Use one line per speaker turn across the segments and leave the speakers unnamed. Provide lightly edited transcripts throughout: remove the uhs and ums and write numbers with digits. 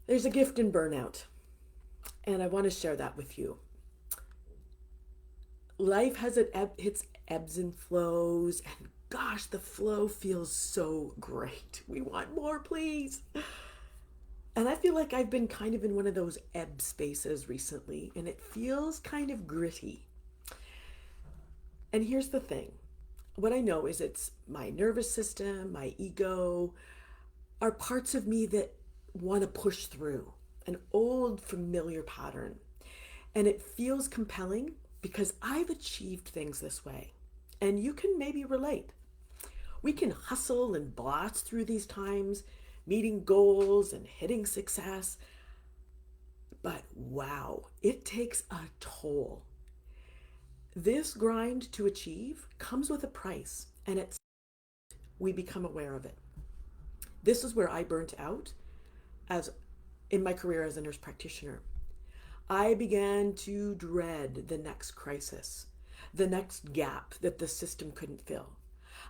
There's a gift in burnout, and I want to share that with you. Life has its ebbs and flows, and gosh, the flow feels so great. We want more, please. And I feel like I've been kind of in one of those ebb spaces recently, and it feels kind of gritty. And here's the thing, what I know is it's my nervous system, my ego, are parts of me that want to push through an old familiar pattern. And it feels compelling because I've achieved things this way. And you can maybe relate. We can hustle and blast through these times, meeting goals and hitting success. But wow, it takes a toll. This grind to achieve comes with a price, and it's we become aware of it. This is where I burnt out as in my career as a nurse practitioner. I began to dread the next crisis, the next gap that the system couldn't fill.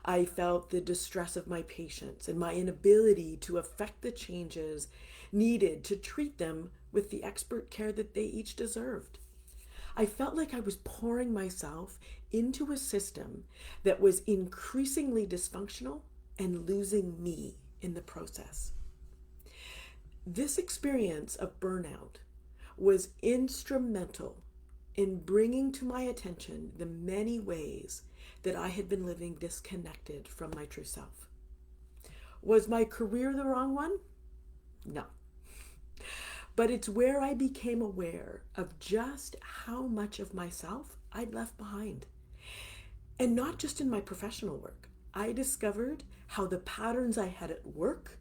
I felt the distress of my patients and my inability to effect the changes needed to treat them with the expert care that they each deserved. I felt like I was pouring myself into a system that was increasingly dysfunctional and losing me in the process. This experience of burnout was instrumental in bringing to my attention the many ways that I had been living disconnected from my true self. Was my career the wrong one? No. But it's where I became aware of just how much of myself I'd left behind. And not just in my professional work. I discovered how the patterns I had at work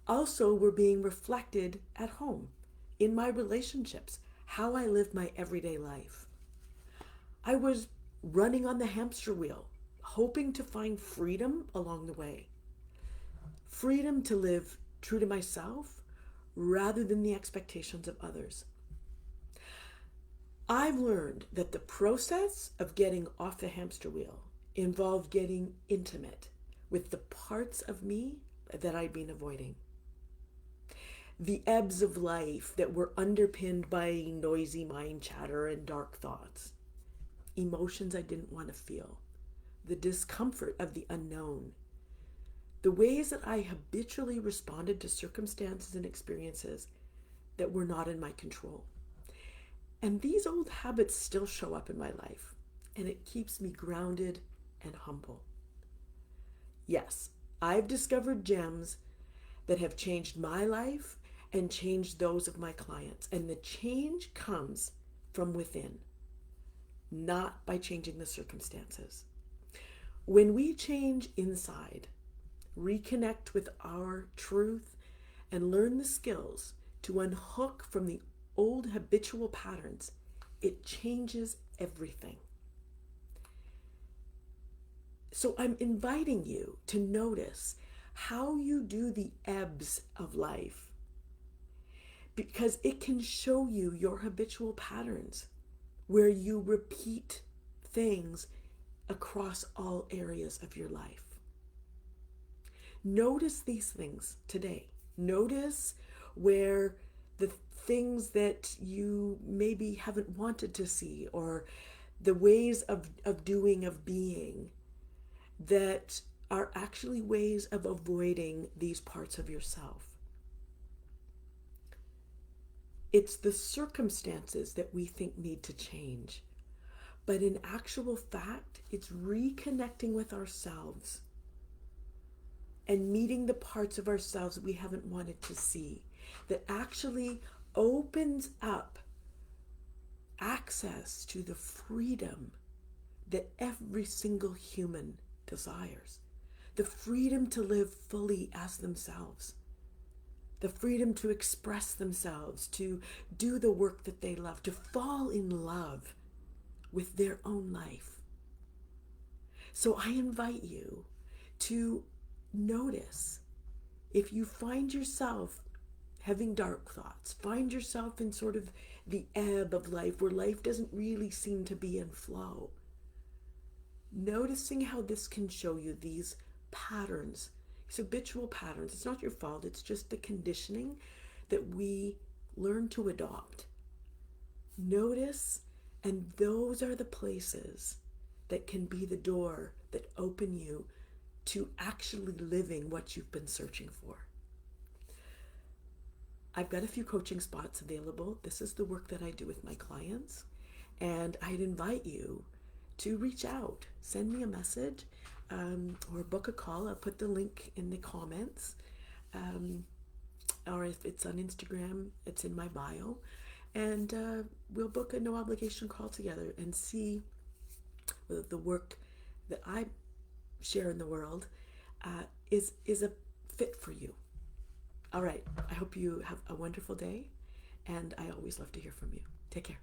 also were being reflected at home, in my relationships, how I lived my everyday life. I was running on the hamster wheel, hoping to find freedom along the way. Freedom to live true to myself rather than the expectations of others. I've learned that the process of getting off the hamster wheel involved getting intimate with the parts of me that I'd been avoiding. The ebbs of life that were underpinned by noisy mind chatter and dark thoughts, emotions I didn't want to feel, the discomfort of the unknown, the ways that I habitually responded to circumstances and experiences that were not in my control. And these old habits still show up in my life, and it keeps me grounded and humble. Yes, I've discovered gems that have changed my life and changed those of my clients. And the change comes from within, not by changing the circumstances. When we change inside, reconnect with our truth, and learn the skills to unhook from the old habitual patterns, it changes everything. So I'm inviting you to notice how you do the ebbs of life, because it can show you your habitual patterns where you repeat things across all areas of your life. Notice these things today. Notice where the things that you maybe haven't wanted to see, or the ways of doing, of being, that are actually ways of avoiding these parts of yourself. It's the circumstances that we think need to change. But in actual fact, it's reconnecting with ourselves and meeting the parts of ourselves we haven't wanted to see, that actually opens up access to the freedom that every single human desires. The freedom to live fully as themselves. The freedom to express themselves, to do the work that they love, to fall in love with their own life. So I invite you to notice if you find yourself having dark thoughts, find yourself in sort of the ebb of life where life doesn't really seem to be in flow. Noticing how this can show you these patterns, these habitual patterns. It's not your fault, it's just the conditioning that we learn to adopt. Notice, and those are the places that can be the door that open you to actually living what you've been searching for. I've got a few coaching spots available. This is the work that I do with my clients. And I'd invite you to reach out, send me a message, or book a call. I'll put the link in the comments. Or if it's on Instagram, it's in my bio. And we'll book a no obligation call together and see whether the work that I share in the world is a fit for you. All right. I hope you have a wonderful day, and I always love to hear from you. Take care.